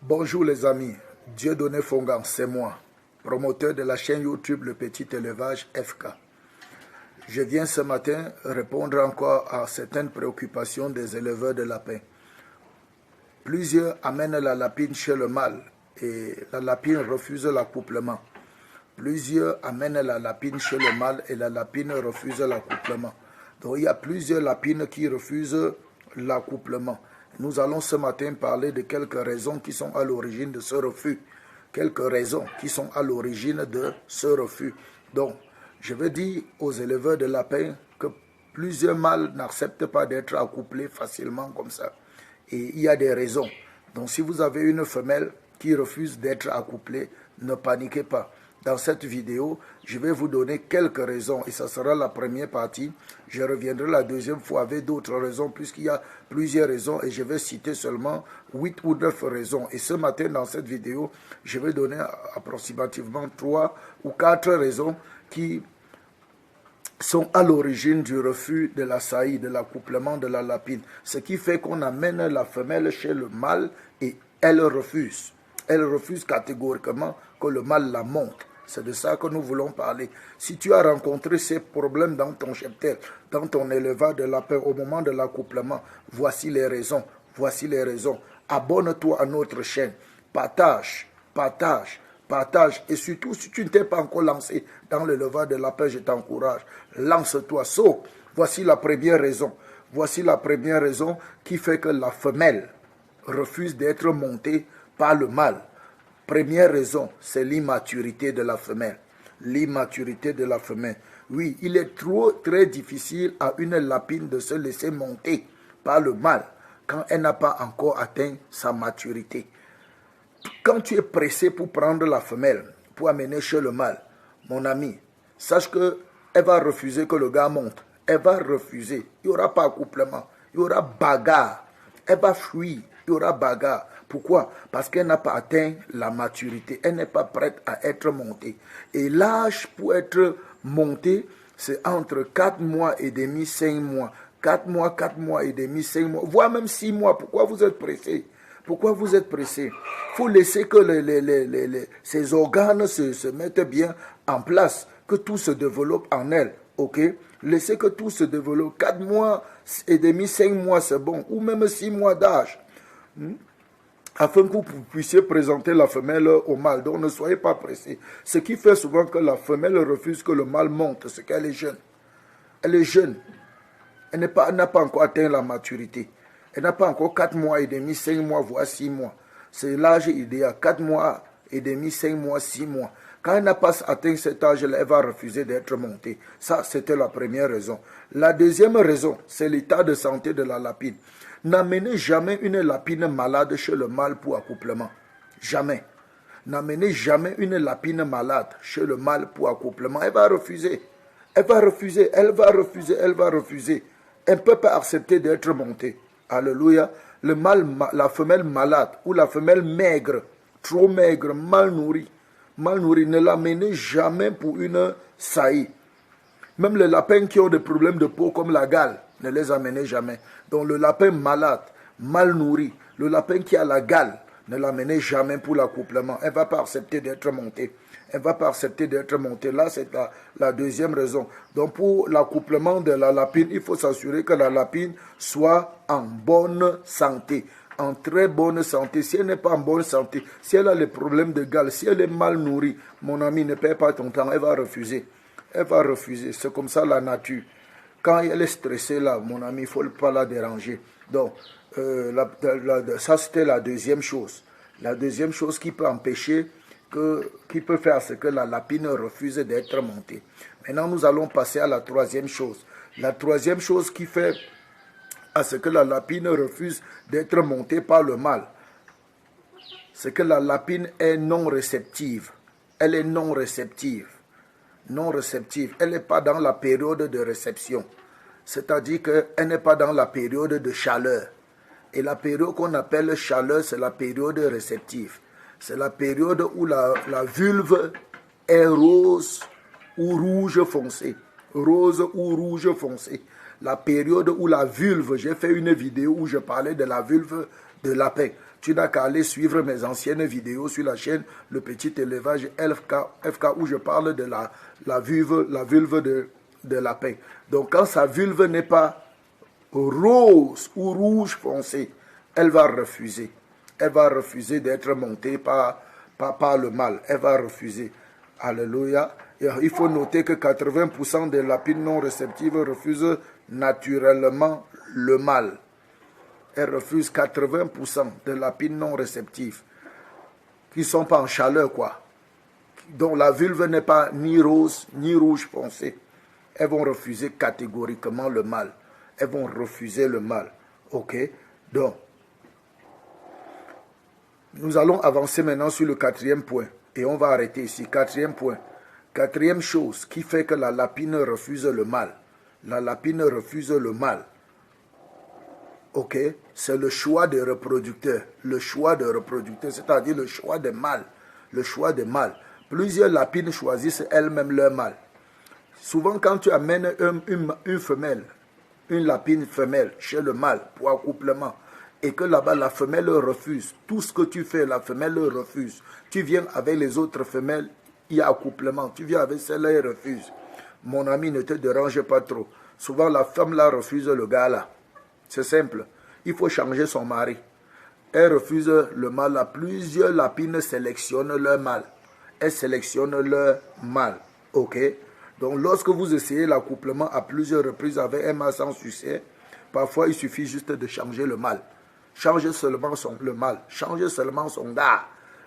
Bonjour les amis, Dieudonné Fongan, c'est moi, promoteur de la chaîne YouTube Le Petit Élevage FK. Je viens ce matin répondre encore à certaines préoccupations des éleveurs de lapins. Plusieurs amènent la lapine chez le mâle et la lapine refuse l'accouplement. Plusieurs amènent la lapine chez le mâle et la lapine refuse l'accouplement. Donc il y a plusieurs lapines qui refusent l'accouplement. Nous allons ce matin parler de quelques raisons qui sont à l'origine de ce refus. Quelques raisons qui sont à l'origine de ce refus. Donc, je veux dire aux éleveurs de lapins que plusieurs mâles n'acceptent pas d'être accouplés facilement comme ça. Et il y a des raisons. Donc, si vous avez une femelle qui refuse d'être accouplée, ne paniquez pas. Dans cette vidéo, je vais vous donner quelques raisons et ça sera la première partie. Je reviendrai la deuxième fois avec d'autres raisons puisqu'il y a plusieurs raisons et je vais citer seulement 8 ou 9 raisons. Et ce matin, dans cette vidéo, je vais donner approximativement 3 ou 4 raisons qui sont à l'origine du refus de la saillie, de l'accouplement de la lapine. Ce qui fait qu'on amène la femelle chez le mâle et elle refuse. Elle refuse catégoriquement que le mâle la monte. C'est de ça que nous voulons parler. Si tu as rencontré ces problèmes dans ton cheptel, dans ton élevage de lapin au moment de l'accouplement, voici les raisons. Voici les raisons. Abonne-toi à notre chaîne. Partage, partage, partage. Et surtout, si tu ne t'es pas encore lancé dans l'élevage de lapin, je t'encourage. Lance-toi, saute. Voici la première raison. Voici la première raison qui fait que la femelle refuse d'être montée par le mâle. Première raison, c'est l'immaturité de la femelle. L'immaturité de la femelle. Oui, il est très difficile à une lapine de se laisser monter par le mâle quand elle n'a pas encore atteint sa maturité. Quand tu es pressé pour prendre la femelle, pour amener chez le mâle, mon ami, sache qu'elle va refuser que le gars monte. Elle va refuser. Il n'y aura pas accouplement. Il y aura bagarre. Elle va fuir. Il y aura bagarre. Pourquoi? Parce qu'elle n'a pas atteint la maturité. Elle n'est pas prête à être montée. Et l'âge pour être montée, c'est entre 4 mois et demi, 5 mois. 4 mois et demi, 5 mois, voire même 6 mois. Pourquoi vous êtes pressé? Pourquoi vous êtes pressé? Il faut laisser que ces organes se mettent bien en place, que tout se développe en elle. Ok? Laissez que tout se développe. 4 mois et demi, 5 mois, c'est bon. Ou même 6 mois d'âge. Afin que vous puissiez présenter la femelle au mâle. Donc ne soyez pas pressés. Ce qui fait souvent que la femelle refuse que le mâle monte, c'est qu'elle est jeune. Elle est jeune. Elle n'a pas encore atteint la maturité. Elle n'a pas encore 4 mois et demi, 5 mois, voire 6 mois. C'est l'âge idéal. 4 mois et demi, 5 mois, 6 mois. Quand elle n'a pas atteint cet âge-là, elle va refuser d'être montée. Ça, c'était la première raison. La deuxième raison, c'est l'état de santé de la lapine. N'amenez jamais une lapine malade chez le mâle pour accouplement. Jamais. N'amenez jamais une lapine malade chez le mâle pour accouplement. Elle va refuser. Elle va refuser. Elle va refuser. Elle va refuser. Elle ne peut pas accepter d'être montée. Alléluia. Le mâle, la femelle malade ou la femelle maigre, trop maigre, mal nourrie, ne l'amenez jamais pour une saillie. Même les lapins qui ont des problèmes de peau comme la gale, ne les amenez jamais. Donc le lapin malade, mal nourri, le lapin qui a la gale, ne l'amenez jamais pour l'accouplement. Elle ne va pas accepter d'être montée. Elle ne va pas accepter d'être montée. Là, c'est la deuxième raison. Donc pour l'accouplement de la lapine, il faut s'assurer que la lapine soit en bonne santé. En très bonne santé. Si elle n'est pas en bonne santé, si elle a les problèmes de gale, si elle est mal nourrie, mon ami, ne perds pas ton temps, elle va refuser. Elle va refuser. C'est comme ça la nature. Quand elle est stressée là, mon ami, il ne faut pas la déranger. Donc, ça c'était la deuxième chose. La deuxième chose qui peut empêcher, qui peut faire ce que la lapine refuse d'être montée. Maintenant, nous allons passer à la troisième chose. La troisième chose qui fait à ce que la lapine refuse d'être montée par le mâle, c'est que la lapine est non réceptive. Elle est non réceptive. Non réceptive. Elle n'est pas dans la période de réception. C'est-à-dire qu'elle n'est pas dans la période de chaleur. Et la période qu'on appelle chaleur, c'est la période réceptive. C'est la période où la vulve est rose ou rouge foncé. Rose ou rouge foncé. la période où la vulve, j'ai fait une vidéo où je parlais de la vulve de lapin. Tu n'as qu'à aller suivre mes anciennes vidéos sur la chaîne Le Petit Élevage FK où je parle de la vulve de lapin. Donc quand sa vulve n'est pas rose ou rouge foncé, elle va refuser. Elle va refuser d'être montée par le mâle. Elle va refuser. Alléluia. Et il faut noter que 80% des lapines non réceptives refusent naturellement le mâle. Elles refusent 80% de lapines non réceptives qui ne sont pas en chaleur, quoi. Dont la vulve n'est pas ni rose ni rouge foncé. Elles vont refuser catégoriquement le mâle. Elles vont refuser le mâle. Ok? Donc, nous allons avancer maintenant sur le quatrième point. Et on va arrêter ici. Quatrième point. Quatrième chose qui fait que la lapine refuse le mâle. La lapine refuse le mâle. Ok? C'est le choix des reproducteurs. Le choix des reproducteurs, c'est-à-dire le choix des mâles. Le choix des mâles. Plusieurs lapines choisissent elles-mêmes leur mâle. Souvent, quand tu amènes une femelle, une lapine femelle chez le mâle pour accouplement, et que là-bas la femelle refuse, tout ce que tu fais, la femelle refuse. Tu viens avec les autres femelles, il y a accouplement. Tu viens avec celle-là, elle refuse. Mon ami, ne te dérange pas trop. Souvent, la femme-là refuse le gars-là. C'est simple. Il faut changer son mari. Elle refuse le mâle. Plusieurs lapines sélectionnent leur mâle. Elles sélectionnent leur mâle. Ok? Donc, lorsque vous essayez l'accouplement à plusieurs reprises avec un mâle sans succès, parfois, il suffit juste de changer le mâle. Change seulement le mâle. Change seulement son gars.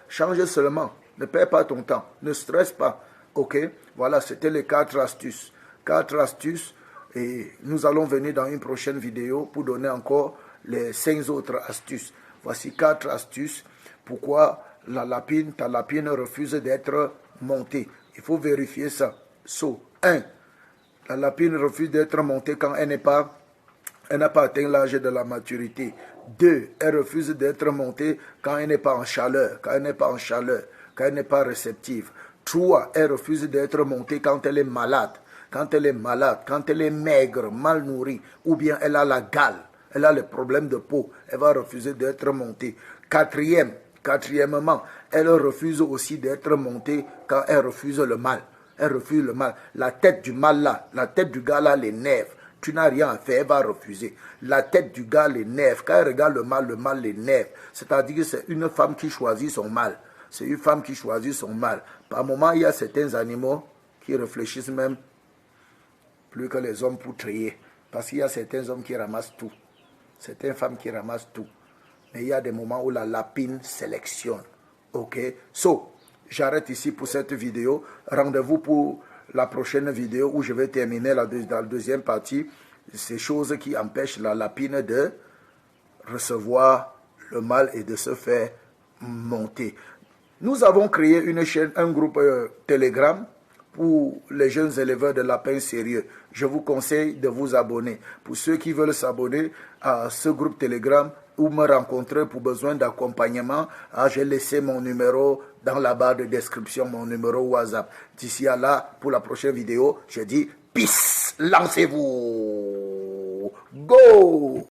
Change seulement. Ne perds pas ton temps. Ne stresse pas. Ok? Voilà, c'était les 4 astuces. 4 astuces. Et nous allons venir dans une prochaine vidéo pour donner encore les 5 autres astuces. Voici 4 astuces. Pourquoi ta lapine refuse d'être montée. Il faut vérifier ça. 1. La lapine refuse d'être montée quand elle n'a pas atteint l'âge de la maturité. 2. Elle refuse d'être montée quand elle n'est pas en chaleur. Quand elle n'est pas en chaleur. Quand elle n'est pas réceptive. 3. Elle refuse d'être montée quand elle est malade. Quand elle est malade, quand elle est maigre, mal nourrie, ou bien elle a la gale, elle a les problèmes de peau, elle va refuser d'être montée. Quatrièmement, elle refuse aussi d'être montée quand elle refuse le mal. Elle refuse le mal. La tête du mal là, la tête du gars là, les nerfs. Tu n'as rien à faire, elle va refuser. La tête du gars, les nerfs. Quand elle regarde le mal, les nerfs. C'est-à-dire que c'est une femme qui choisit son mal. C'est une femme qui choisit son mal. Par moment, il y a certains animaux qui réfléchissent même plus que les hommes pour trier. Parce qu'il y a certains hommes qui ramassent tout. Certaines femmes qui ramassent tout. Mais il y a des moments où la lapine sélectionne. Ok? J'arrête ici pour cette vidéo. Rendez-vous pour la prochaine vidéo où je vais terminer dans la deuxième partie. Ces choses qui empêchent la lapine de recevoir le mâle et de se faire monter. Nous avons créé une chaîne, un groupe Telegram pour les jeunes éleveurs de lapins sérieux. Je vous conseille de vous abonner. Pour ceux qui veulent s'abonner à ce groupe Telegram ou me rencontrer pour besoin d'accompagnement, j'ai laissé mon numéro dans la barre de description, mon numéro WhatsApp. D'ici à là, pour la prochaine vidéo, je dis peace, lancez-vous, go!